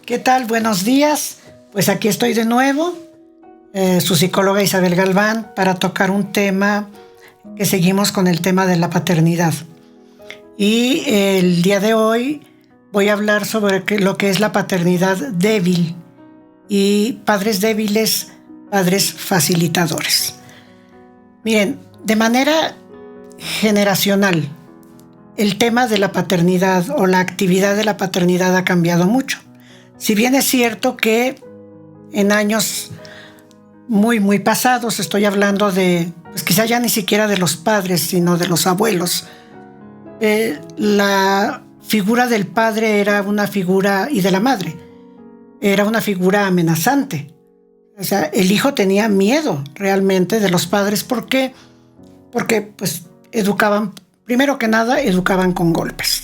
¿Qué tal? Buenos días. Pues aquí estoy de nuevo, su psicóloga Isabel Galván, para tocar un tema que seguimos con el tema de la paternidad. Y el día de hoy voy a hablar sobre lo que es la paternidad débil y padres débiles, padres facilitadores. Miren, de manera generacional, el tema de la paternidad o la actividad de la paternidad ha cambiado mucho. Si bien es cierto que en años muy pasados, estoy hablando de, pues quizá ya ni siquiera de los padres, sino de los abuelos, la figura del padre era una figura, y de la madre, era una figura amenazante. O sea, el hijo tenía miedo realmente de los padres. ¿Por qué? Porque pues educaban, primero que nada, educaban con golpes.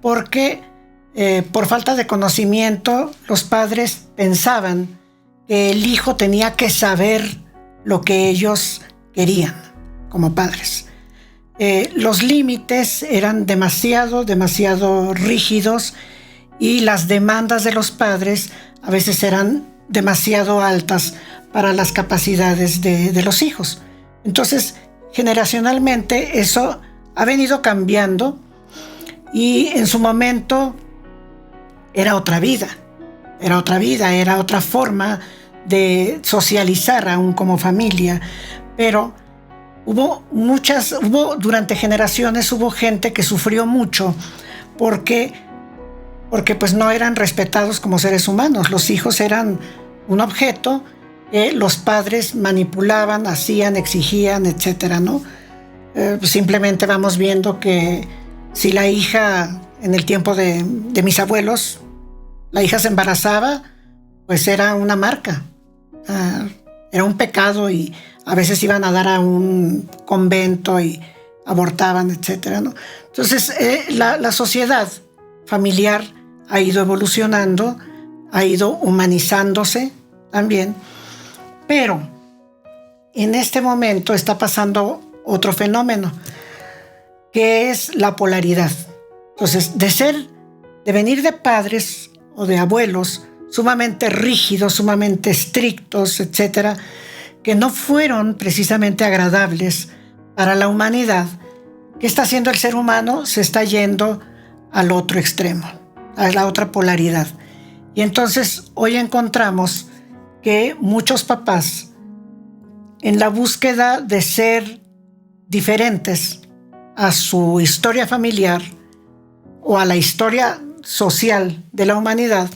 Porque por falta de conocimiento, los padres pensaban que el hijo tenía que saber lo que ellos querían como padres. Los límites eran demasiado rígidos y las demandas de los padres a veces eran demasiado altas para las capacidades de los hijos. Entonces, generacionalmente eso ha venido cambiando y en su momento era otra vida, era otra forma de socializar aún como familia, pero durante generaciones hubo gente que sufrió mucho porque pues no eran respetados como seres humanos. Los hijos eran un objeto que los padres manipulaban, hacían, exigían, etcétera, ¿no? Simplemente vamos viendo que si la hija, en el tiempo de mis abuelos, la hija se embarazaba, pues era una marca, era un pecado y a veces iban a dar a un convento y abortaban, etcétera, ¿no? Entonces, la sociedad familiar ha ido evolucionando, ha ido humanizándose también, pero en este momento está pasando otro fenómeno, que es la polaridad. Entonces, de venir de padres o de abuelos sumamente rígidos, sumamente estrictos, etcétera, que no fueron precisamente agradables para la humanidad, ¿qué está haciendo el ser humano? Se está yendo al otro extremo, a la otra polaridad. Y entonces hoy encontramos que muchos papás, en la búsqueda de ser diferentes a su historia familiar o a la historia social de la humanidad,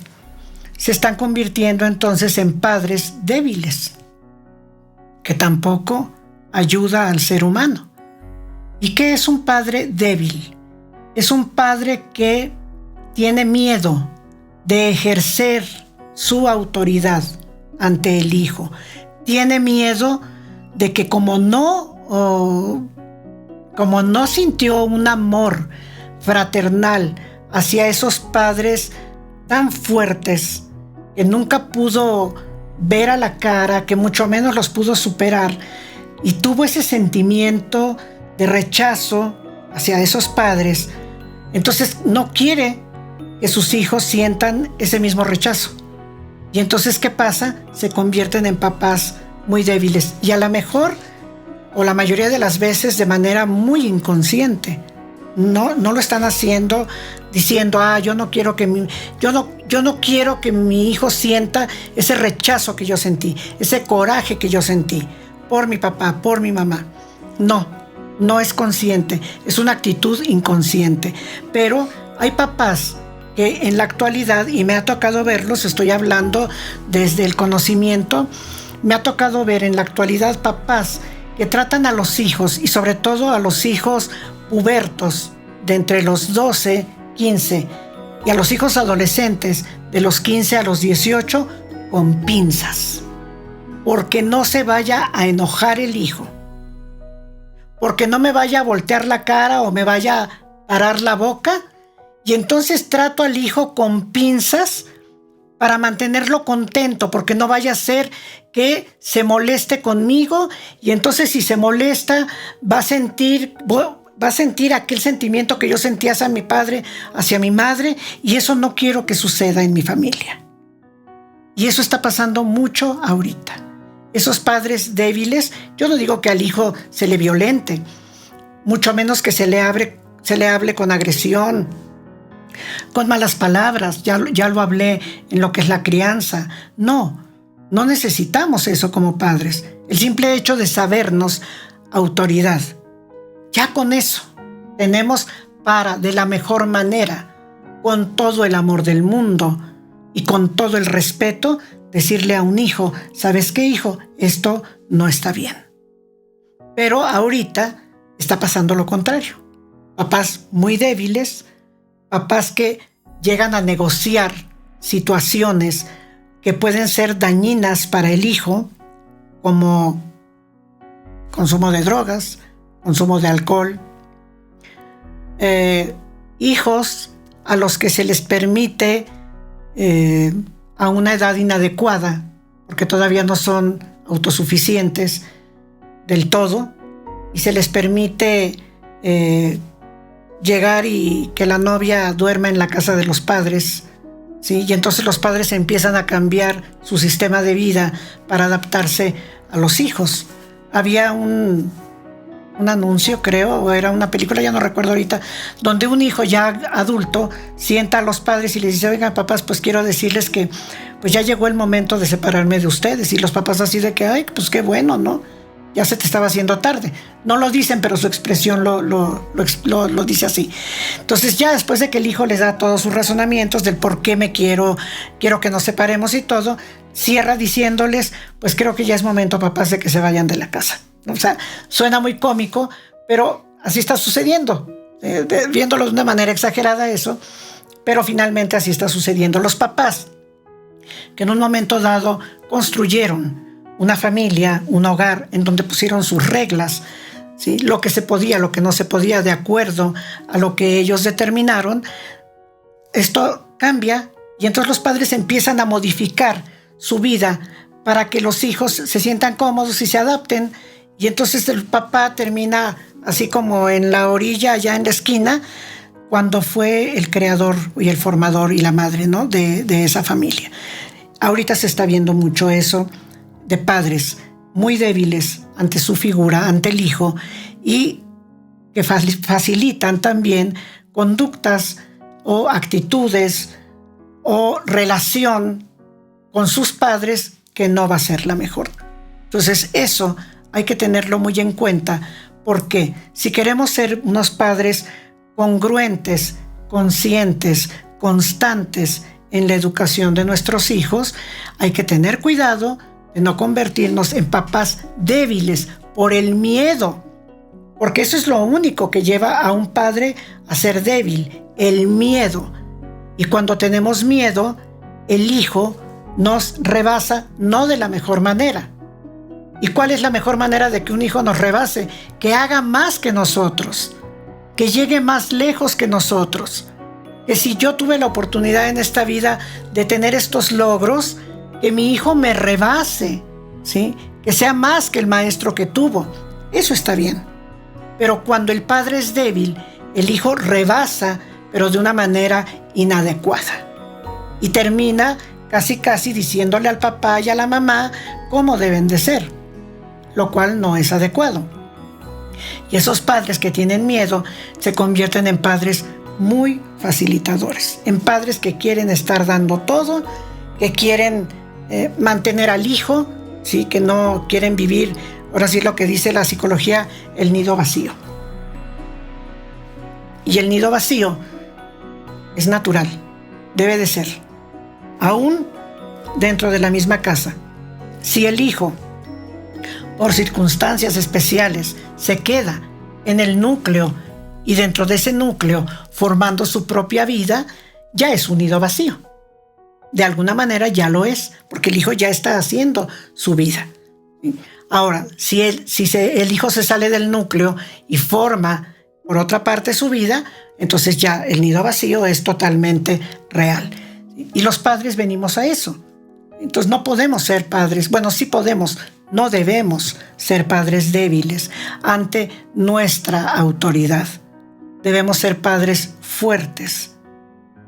se están convirtiendo entonces en padres débiles, que tampoco ayuda al ser humano. ¿Y qué es un padre débil? Es un padre que tiene miedo de ejercer su autoridad ante el hijo. Tiene miedo de que como no sintió un amor fraternal hacia esos padres tan fuertes que nunca pudo ver a la cara, que mucho menos los pudo superar, y tuvo ese sentimiento de rechazo hacia esos padres, entonces no quiere que sus hijos sientan ese mismo rechazo. Y entonces, ¿qué pasa? Se convierten en papás muy débiles, y a lo mejor, o la mayoría de las veces, de manera muy inconsciente. No lo están haciendo diciendo, yo no quiero que mi hijo sienta ese rechazo que yo sentí, ese coraje que yo sentí por mi papá, por mi mamá. No es consciente, es una actitud inconsciente. Pero hay papás que en la actualidad, y me ha tocado verlos, estoy hablando desde el conocimiento, me ha tocado ver en la actualidad papás que tratan a los hijos, y sobre todo a los hijos pubertos de entre los 12, 15, y a los hijos adolescentes de los 15 a los 18 con pinzas, porque no se vaya a enojar el hijo, porque no me vaya a voltear la cara o me vaya a parar la boca, y entonces trato al hijo con pinzas para mantenerlo contento, porque no vaya a ser que se moleste conmigo, y entonces si se molesta va a sentir, va a sentir aquel sentimiento que yo sentía hacia mi padre, hacia mi madre, y eso no quiero que suceda en mi familia. Y eso está pasando mucho ahorita. Esos padres débiles, yo no digo que al hijo se le violente, mucho menos que se le hable con agresión, con malas palabras. Ya lo hablé en lo que es la crianza. No necesitamos eso como padres. El simple hecho de sabernos autoridad, ya con eso tenemos para, de la mejor manera, con todo el amor del mundo y con todo el respeto, decirle a un hijo: ¿sabes qué, hijo? Esto no está bien. Pero ahorita está pasando lo contrario. Papás muy débiles, papás que llegan a negociar situaciones que pueden ser dañinas para el hijo, como consumo de drogas, consumo de alcohol. Hijos a los que se les permite a una edad inadecuada, porque todavía no son autosuficientes del todo, y se les permite llegar y que la novia duerma en la casa de los padres, ¿sí? Y entonces los padres empiezan a cambiar su sistema de vida para adaptarse a los hijos. Había un anuncio, creo, o era una película, ya no recuerdo ahorita, donde un hijo ya adulto sienta a los padres y les dice: oigan, papás, pues quiero decirles que pues ya llegó el momento de separarme de ustedes. Y los papás así de que: ay, pues qué bueno, ¿no? Ya se te estaba haciendo tarde. No lo dicen, pero su expresión lo dice así. Entonces ya después de que el hijo les da todos sus razonamientos del por qué quiero que nos separemos y todo, cierra diciéndoles: pues creo que ya es momento, papás, de que se vayan de la casa. O sea, suena muy cómico, pero así está sucediendo. Viéndolo de una manera exagerada eso, pero finalmente así está sucediendo. Los papás que en un momento dado construyeron una familia, un hogar en donde pusieron sus reglas, ¿sí? Lo que se podía, lo que no se podía, de acuerdo a lo que ellos determinaron. Esto cambia y entonces los padres empiezan a modificar su vida para que los hijos se sientan cómodos y se adapten. Y entonces el papá termina así como en la orilla, allá en la esquina, cuando fue el creador y el formador y la madre, ¿no? de esa familia. Ahorita se está viendo mucho eso, de padres muy débiles ante su figura, ante el hijo, y que facilitan también conductas o actitudes o relación con sus padres que no va a ser la mejor. Entonces eso hay que tenerlo muy en cuenta, porque si queremos ser unos padres congruentes, conscientes, constantes en la educación de nuestros hijos, hay que tener cuidado de no convertirnos en papás débiles por el miedo, porque eso es lo único que lleva a un padre a ser débil, el miedo. Y cuando tenemos miedo, el hijo nos rebasa no de la mejor manera. ¿Y cuál es la mejor manera de que un hijo nos rebase? Que haga más que nosotros, que llegue más lejos que nosotros. Que si yo tuve la oportunidad en esta vida de tener estos logros, que mi hijo me rebase, ¿sí? Que sea más que el maestro que tuvo. Eso está bien. Pero cuando el padre es débil, el hijo rebasa, pero de una manera inadecuada. Y termina casi diciéndole al papá y a la mamá cómo deben de ser, lo cual no es adecuado. Y esos padres que tienen miedo se convierten en padres muy facilitadores, en padres que quieren estar dando todo, que quieren mantener al hijo, ¿sí? Que no quieren vivir, ahora sí lo que dice la psicología, el nido vacío. Y el nido vacío es natural, debe de ser, aún dentro de la misma casa. Si el hijo, por circunstancias especiales, se queda en el núcleo y dentro de ese núcleo formando su propia vida, ya es un nido vacío. De alguna manera ya lo es, porque el hijo ya está haciendo su vida. Ahora, si el hijo se sale del núcleo y forma por otra parte su vida, entonces ya el nido vacío es totalmente real. Y los padres venimos a eso. Entonces no podemos ser padres. Bueno, sí podemos, No debemos ser padres débiles ante nuestra autoridad. Debemos ser padres fuertes.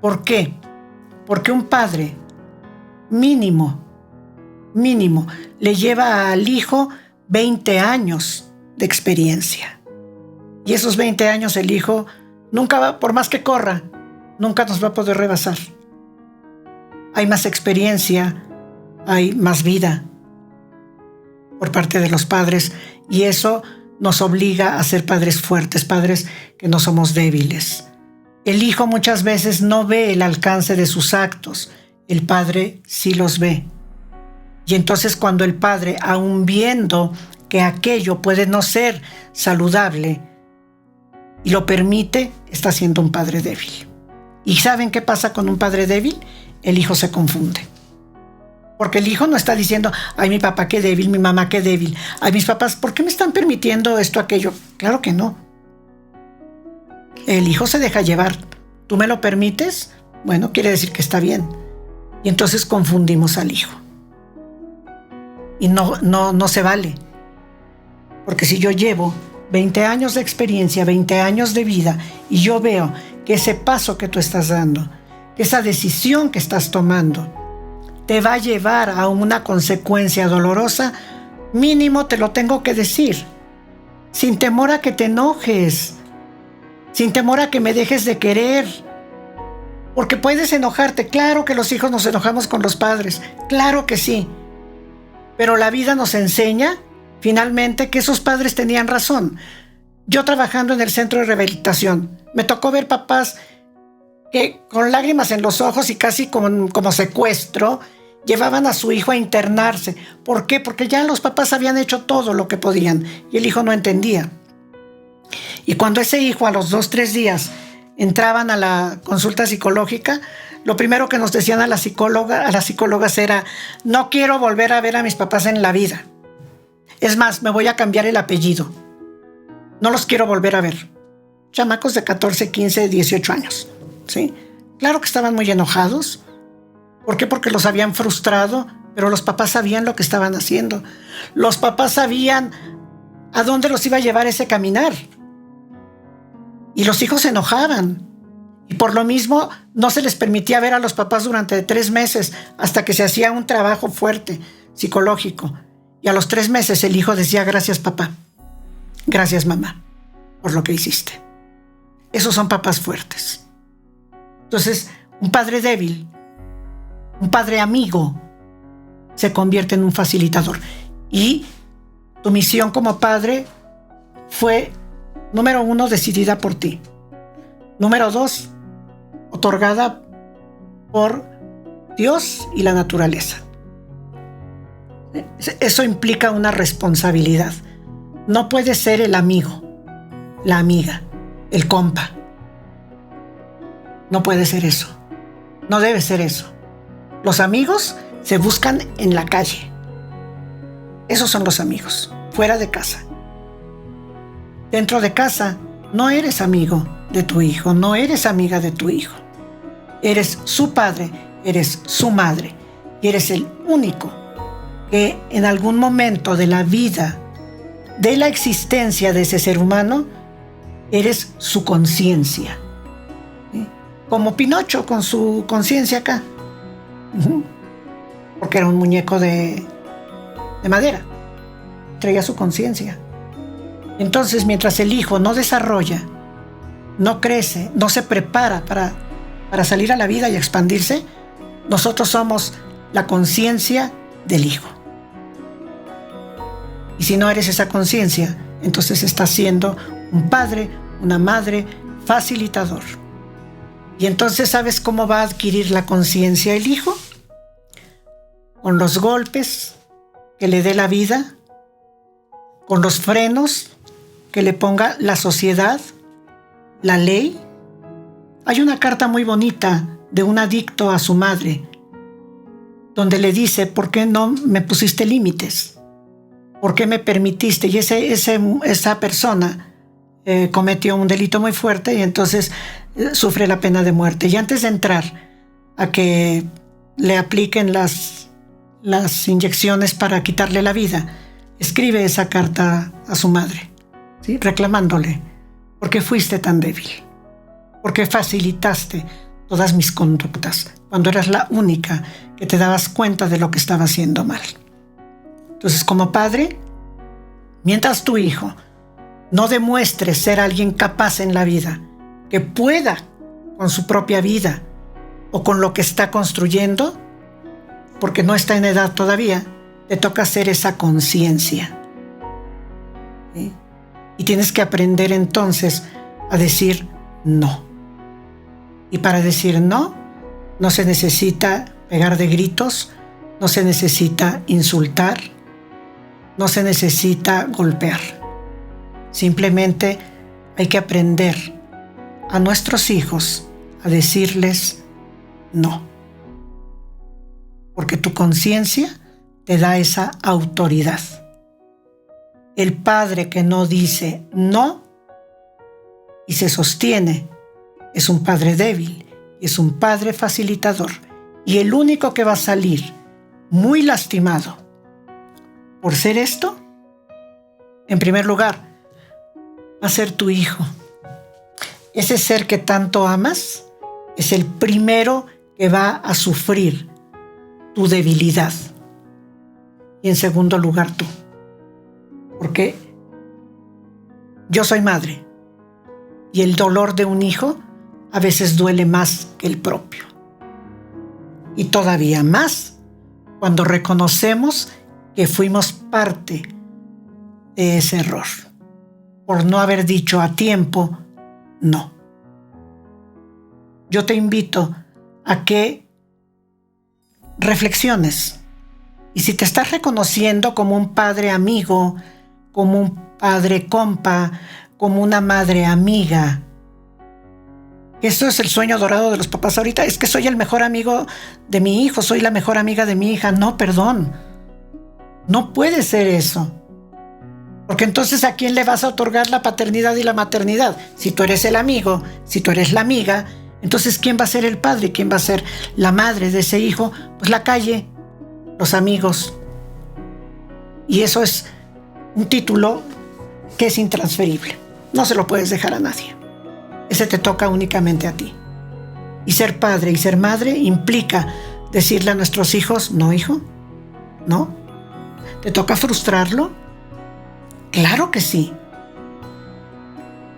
¿Por qué? Porque un padre mínimo, le lleva al hijo 20 años de experiencia. Y esos 20 años el hijo nunca va, por más que corra, nunca nos va a poder rebasar. Hay más experiencia, hay más vida por parte de los padres, y eso nos obliga a ser padres fuertes, padres que no somos débiles. El hijo muchas veces no ve el alcance de sus actos, el padre sí los ve. Y entonces cuando el padre, aun viendo que aquello puede no ser saludable y lo permite, está siendo un padre débil. ¿Y saben qué pasa con un padre débil? El hijo se confunde. Porque el hijo no está diciendo, ay, mi papá qué débil, mi mamá qué débil, ay, mis papás, ¿por qué me están permitiendo esto, aquello? Claro que no. El hijo se deja llevar. ¿Tú me lo permites? Bueno, quiere decir que está bien. Y entonces confundimos al hijo. Y no se vale. Porque si yo llevo 20 años de experiencia, 20 años de vida, y yo veo que ese paso que tú estás dando, que esa decisión que estás tomando, te va a llevar a una consecuencia dolorosa, mínimo te lo tengo que decir, sin temor a que te enojes, sin temor a que me dejes de querer, porque puedes enojarte. Claro que los hijos nos enojamos con los padres, claro que sí, pero la vida nos enseña finalmente que esos padres tenían razón. Yo trabajando en el centro de rehabilitación, me tocó ver papás que con lágrimas en los ojos y casi como secuestro, llevaban a su hijo a internarse. ¿Por qué? Porque ya los papás habían hecho todo lo que podían y el hijo no entendía. Y cuando ese hijo a los 2-3 días entraban a la consulta psicológica, lo primero que nos decían a las psicólogas era, no quiero volver a ver a mis papás en la vida. Es más, me voy a cambiar el apellido. No los quiero volver a ver. Chamacos de 14, 15, 18 años. ¿Sí? Claro que estaban muy enojados. ¿Por qué? Porque los habían frustrado, pero los papás sabían lo que estaban haciendo. Los papás sabían a dónde los iba a llevar ese caminar. Y los hijos se enojaban. Y por lo mismo no se les permitía ver a los papás durante 3 meses hasta que se hacía un trabajo fuerte, psicológico. Y a los 3 meses el hijo decía, gracias papá, gracias mamá, por lo que hiciste. Esos son papás fuertes. Entonces, un padre débil, un padre amigo, se convierte en un facilitador. Y tu misión como padre fue, número 1, decidida por ti. Número 2, otorgada por Dios y la naturaleza. Eso implica una responsabilidad. No puedes ser el amigo, la amiga, el compa. No puede ser eso. No debe ser eso. Los amigos se buscan en la calle. Esos son los amigos, fuera de casa. Dentro de casa no eres amigo de tu hijo, no eres amiga de tu hijo. Eres su padre, eres su madre y eres el único que en algún momento de la vida, de la existencia de ese ser humano, eres su conciencia. ¿Sí? Como Pinocho con su conciencia acá. Porque era un muñeco de madera. Traía su conciencia. Entonces, mientras el hijo no desarrolla, no crece, no se prepara para salir a la vida y expandirse, nosotros somos la conciencia del hijo. Y si no eres esa conciencia, entonces estás siendo un padre, una madre, facilitador. Y entonces, ¿sabes cómo va a adquirir la conciencia el hijo? Con los golpes que le dé la vida, con los frenos que le ponga la sociedad, la ley. Hay una carta muy bonita de un adicto a su madre, donde le dice, ¿por qué no me pusiste límites? ¿Por qué me permitiste? Y esa persona cometió un delito muy fuerte y entonces sufre la pena de muerte. Y antes de entrar a que le apliquen las inyecciones para quitarle la vida, escribe esa carta a su madre, ¿sí? Reclamándole, ¿por qué fuiste tan débil? ¿Por qué facilitaste todas mis conductas cuando eras la única que te dabas cuenta de lo que estaba haciendo mal? Entonces, como padre, mientras tu hijo no demuestre ser alguien capaz en la vida, que pueda con su propia vida o con lo que está construyendo, porque no está en edad todavía, te toca hacer esa conciencia. ¿Sí? Y tienes que aprender entonces a decir no. Y para decir no, no se necesita pegar de gritos, no se necesita insultar, no se necesita golpear. Simplemente hay que aprender a nuestros hijos a decirles no. Porque tu conciencia te da esa autoridad. El padre que no dice no y se sostiene es un padre débil, es un padre facilitador, y el único que va a salir muy lastimado por ser esto, en primer lugar, va a ser tu hijo. Ese ser que tanto amas es el primero que va a sufrir tu debilidad. Y en segundo lugar tú. Porque yo soy madre y el dolor de un hijo a veces duele más que el propio. Y todavía más cuando reconocemos que fuimos parte de ese error por no haber dicho a tiempo no. Yo te invito a que reflexiones. Y si te estás reconociendo como un padre amigo, como un padre compa, como una madre amiga, eso es el sueño dorado de los papás ahorita, es que soy el mejor amigo de mi hijo, soy la mejor amiga de mi hija. No, perdón. No puede ser eso. Porque entonces, ¿a quién le vas a otorgar la paternidad y la maternidad? Si tú eres el amigo, si tú eres la amiga, entonces ¿quién va a ser el padre? ¿Quién va a ser la madre de ese hijo? Pues la calle, los amigos. Y eso es un título que es intransferible. No se lo puedes dejar a nadie. Ese te toca únicamente a ti. Y ser padre y ser madre implica decirle a nuestros hijos, no, hijo, no. ¿Te toca frustrarlo? Claro que sí.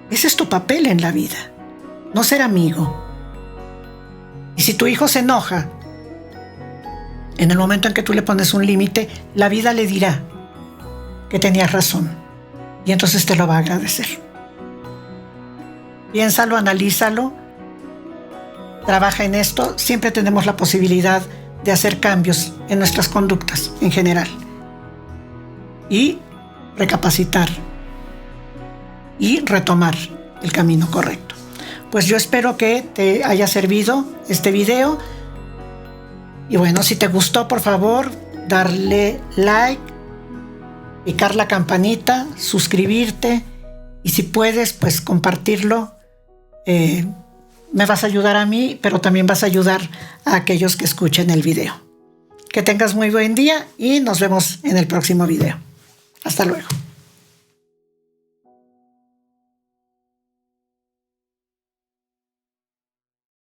Ese es tu papel en la vida, no ser amigo. Y si tu hijo se enoja, en el momento en que tú le pones un límite, la vida le dirá que tenías razón. Y entonces te lo va a agradecer. Piénsalo, analízalo, trabaja en esto. Siempre tenemos la posibilidad de hacer cambios en nuestras conductas en general. Y recapacitar y retomar el camino correcto. Pues yo espero que te haya servido este video. Y bueno, si te gustó, por favor, darle like, picar la campanita, suscribirte y si puedes, pues compartirlo. Me vas a ayudar a mí, pero también vas a ayudar a aquellos que escuchen el video. Que tengas muy buen día y nos vemos en el próximo video. Hasta luego.